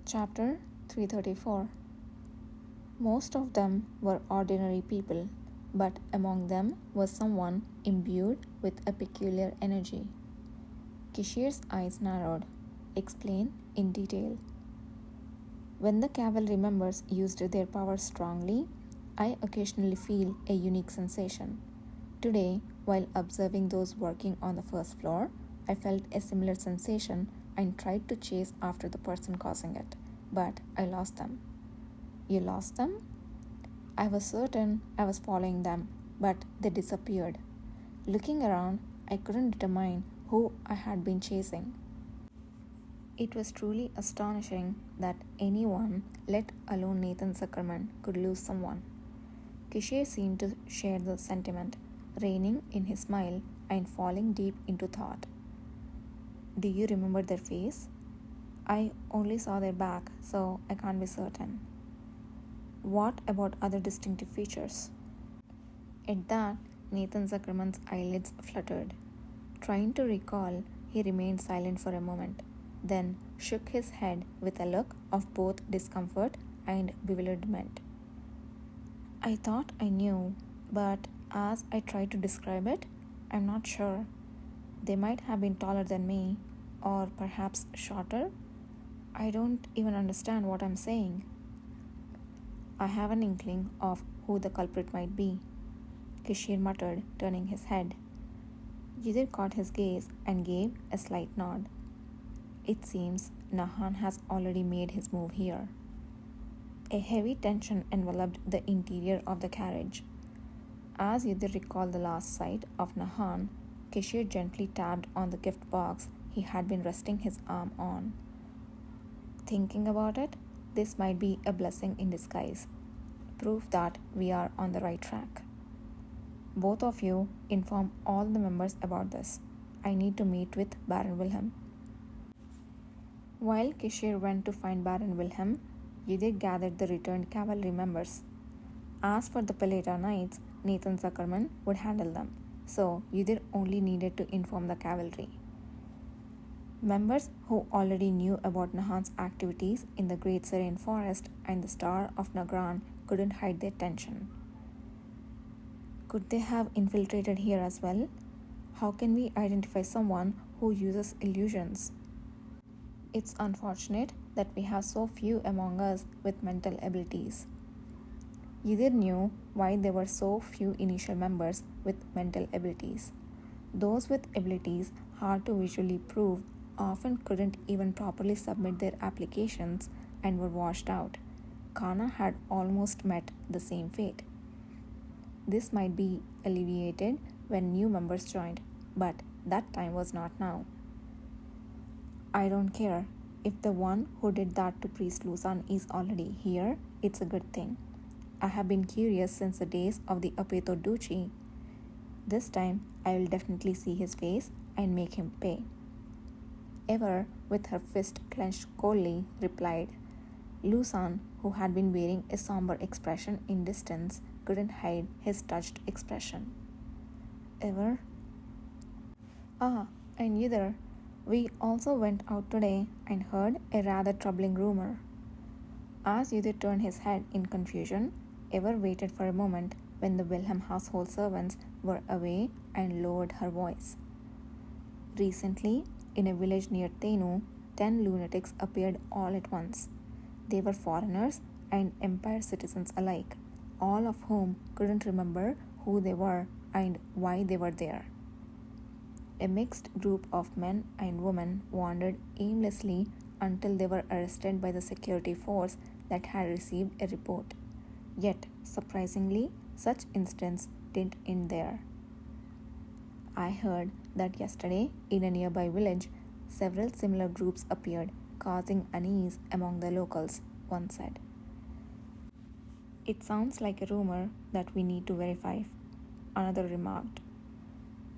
Chapter 334. Most of them were ordinary people, but among them was someone imbued with a peculiar energy. Kishir's eyes narrowed. Explain in detail. When the cavalry members used their power strongly, I occasionally feel a unique sensation. Today, while observing those working on the first floor, I felt a similar sensation and tried to chase after the person causing it, but I lost them. You lost them? I was certain I was following them, but they disappeared. Looking around, I couldn't determine who I had been chasing. It was truly astonishing that anyone, let alone Nathan Zuckerman, could lose someone. Kishir seemed to share the sentiment, reining in his smile and falling deep into thought. Do you remember their face? I only saw their back, so I can't be certain. What about other distinctive features? At that, Nathan Zuckerman's eyelids fluttered. Trying to recall, he remained silent for a moment, then shook his head with a look of both discomfort and bewilderment. I thought I knew, but as I tried to describe it, I'm not sure. They might have been taller than me, or perhaps shorter. I don't even understand what I'm saying. I have an inkling of who the culprit might be, Kishir muttered, turning his head. Yudhir caught his gaze and gave a slight nod. It seems Nahan has already made his move here. A heavy tension enveloped the interior of the carriage. As Yudhir recalled the last sight of Nahan, Kishir gently tapped on the gift box he had been resting his arm on. Thinking about it, this might be a blessing in disguise, proof that we are on the right track. Both of you inform all the members about this. I need to meet with Baron Wilhelm. While Kishir went to find Baron Wilhelm, Yudhir gathered the returned cavalry members. As for the Peleta Knights, Nathan Zuckerman would handle them, so Yudhir only needed to inform the cavalry. Members who already knew about Nahan's activities in the Great Serene Forest and the Star of Nagran couldn't hide their tension. Could they have infiltrated here as well? How can we identify someone who uses illusions? It's unfortunate that we have so few among us with mental abilities. Yudhir knew why there were so few initial members with mental abilities. Those with abilities hard to visually prove often couldn't even properly submit their applications and were washed out. Kana had almost met the same fate. This might be alleviated when new members joined, but that time was not now. I don't care. If the one who did that to Priest Lusan is already here, it's a good thing. I have been curious since the days of the Apeto Duchy. This time, I will definitely see his face and make him pay. Ever, with her fist clenched coldly, replied. Lusan, who had been wearing a somber expression in distance, couldn't hide his touched expression. Ever? Ah, and Yudhir. We also went out today and heard a rather troubling rumor. As Yudhir turned his head in confusion, Ever waited for a moment when the Wilhelm household servants were away and lowered her voice. Recently, in a village near Tenu, 10 lunatics appeared all at once. They were foreigners and Empire citizens alike, all of whom couldn't remember who they were and why they were there. A mixed group of men and women wandered aimlessly until they were arrested by the security force that had received a report. Yet, surprisingly, such incidents didn't end there. I heard that yesterday, in a nearby village, several similar groups appeared, causing unease among the locals, one said. It sounds like a rumor that we need to verify, another remarked.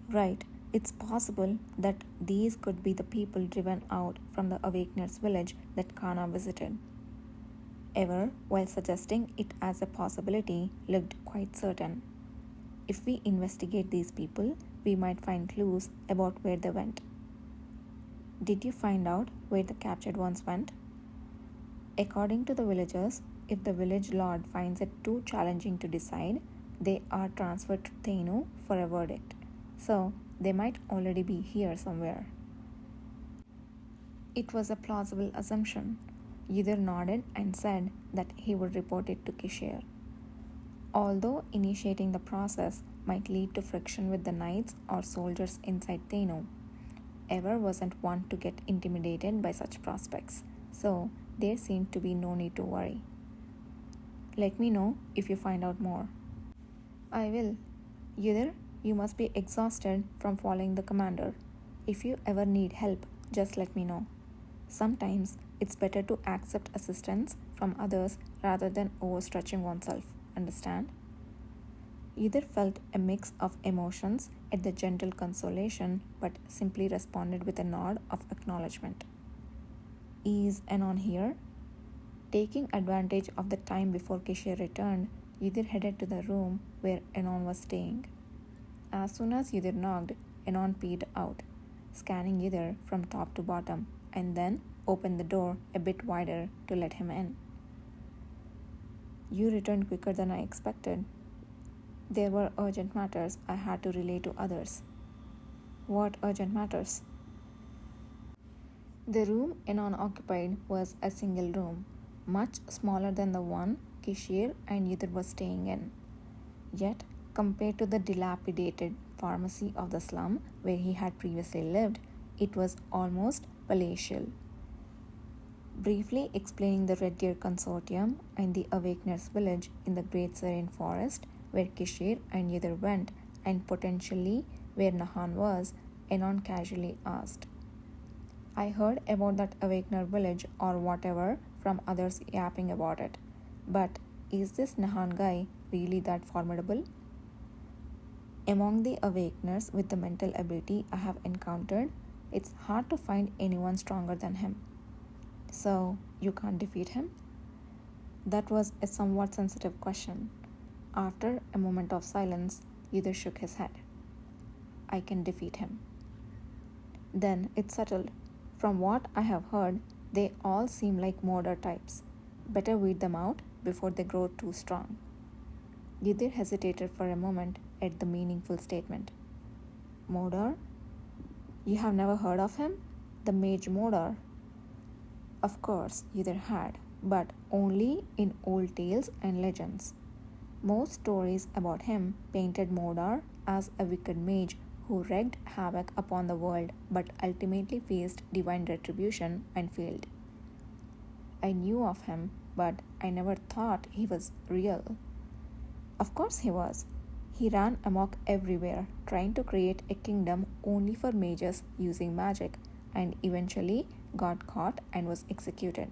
Right, it's possible that these could be the people driven out from the Awakeners village that Kana visited. Ever, while suggesting it as a possibility, looked quite certain. If we investigate these people, we might find clues about where they went. Did you find out where the captured ones went? According to the villagers, if the village lord finds it too challenging to decide, they are transferred to Thainu for a verdict. So they might already be here somewhere. It was a plausible assumption. Ydir nodded and said that he would report it to Kishir. Although initiating the process might lead to friction with the knights or soldiers inside Thainu, Ever wasn't one to get intimidated by such prospects, so there seemed to be no need to worry. Let me know if you find out more. I will. Ydir, you must be exhausted from following the commander. If you ever need help, just let me know. Sometimes it's better to accept assistance from others rather than overstretching oneself, understand? Ydir felt a mix of emotions at the gentle consolation but simply responded with a nod of acknowledgement. Is Anon here? Taking advantage of the time before Kishir returned, Ydir headed to the room where Anon was staying. As soon as Ydir knocked, Anon peeped out, scanning Ydir from top to bottom, and then opened the door a bit wider to let him in. You returned quicker than I expected. There were urgent matters I had to relay to others. What urgent matters? The room Anon occupied was a single room, much smaller than the one Kishir and Ydir were staying in. Yet, compared to the dilapidated pharmacy of the slum where he had previously lived, it was almost palatial. Briefly explaining the Red Deer Consortium and the Awakeners village in the Great Serene Forest, where Kishir and Ydir went, and potentially where Nahan was, Anon casually asked. I heard about that Awakener village or whatever from others yapping about it, but is this Nahan guy really that formidable? Among the Awakeners with the mental ability I have encountered, it's hard to find anyone stronger than him. So, you can't defeat him? That was a somewhat sensitive question. After a moment of silence, Ydir shook his head. I can defeat him. Then it's settled. From what I have heard, they all seem like Mordor types. Better weed them out before they grow too strong. Ydir hesitated for a moment at the meaningful statement. Mordor? You have never heard of him? The mage Mordor? Of course, Ydir had, but only in old tales and legends. Most stories about him painted Mordor as a wicked mage who wreaked havoc upon the world but ultimately faced divine retribution and failed. I knew of him, but I never thought he was real. Of course he was. He ran amok everywhere, trying to create a kingdom only for mages using magic, and eventually got caught and was executed.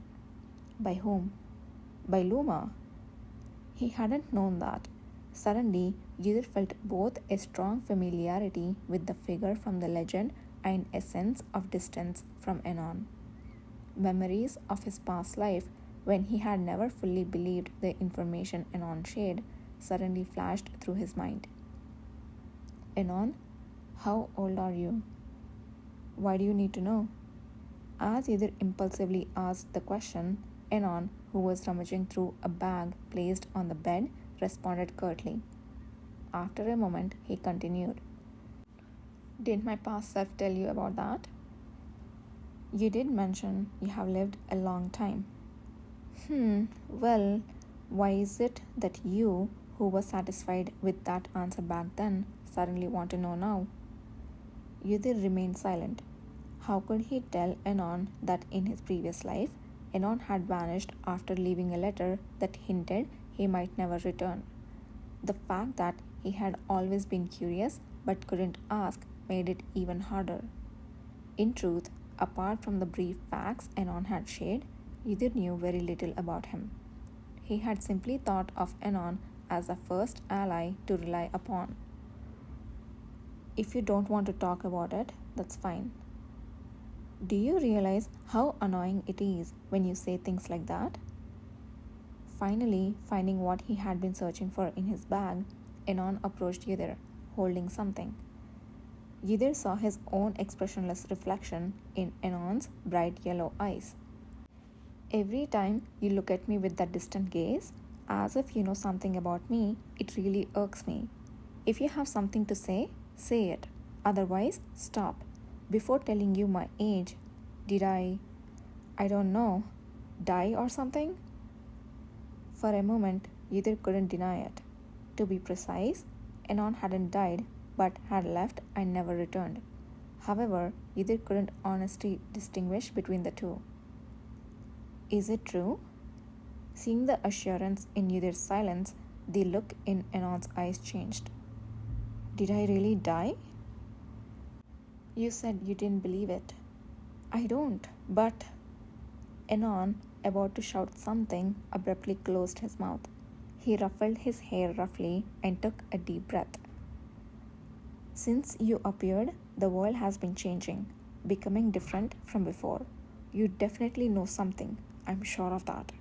By whom? By Luma. He hadn't known that. Suddenly, Ydir felt both a strong familiarity with the figure from the legend and a sense of distance from Anon. Memories of his past life, when he had never fully believed the information Anon shared, suddenly flashed through his mind. Anon, how old are you? Why do you need to know? As Ydir impulsively asked the question, Anon, who was rummaging through a bag placed on the bed, responded curtly. After a moment, he continued. Didn't my past self tell you about that? You did mention you have lived a long time. Well, why is it that you, who was satisfied with that answer back then, suddenly want to know now? Ydir remained silent. How could he tell Anon that in his previous life, Anon had vanished after leaving a letter that hinted he might never return? The fact that he had always been curious but couldn't ask made it even harder. In truth, apart from the brief facts Anon had shared, Ydir knew very little about him. He had simply thought of Anon as a first ally to rely upon. If you don't want to talk about it, that's fine. Do you realize how annoying it is when you say things like that? Finally, finding what he had been searching for in his bag, Anon approached Ydir, holding something. Ydir saw his own expressionless reflection in Anon's bright yellow eyes. Every time you look at me with that distant gaze, as if you know something about me, it really irks me. If you have something to say it. Otherwise, stop. Before telling you my age, did I don't know, die or something? For a moment, Yudhir couldn't deny it. To be precise, Anon hadn't died but had left and never returned. However, Yudhir couldn't honestly distinguish between the two. Is it true? Seeing the assurance in Yudhir's silence, the look in Anon's eyes changed. Did I really die? You said you didn't believe it. I don't, but. Anon, about to shout something, abruptly closed his mouth. He ruffled his hair roughly and took a deep breath. Since you appeared, the world has been changing, becoming different from before. You definitely know something. I'm sure of that.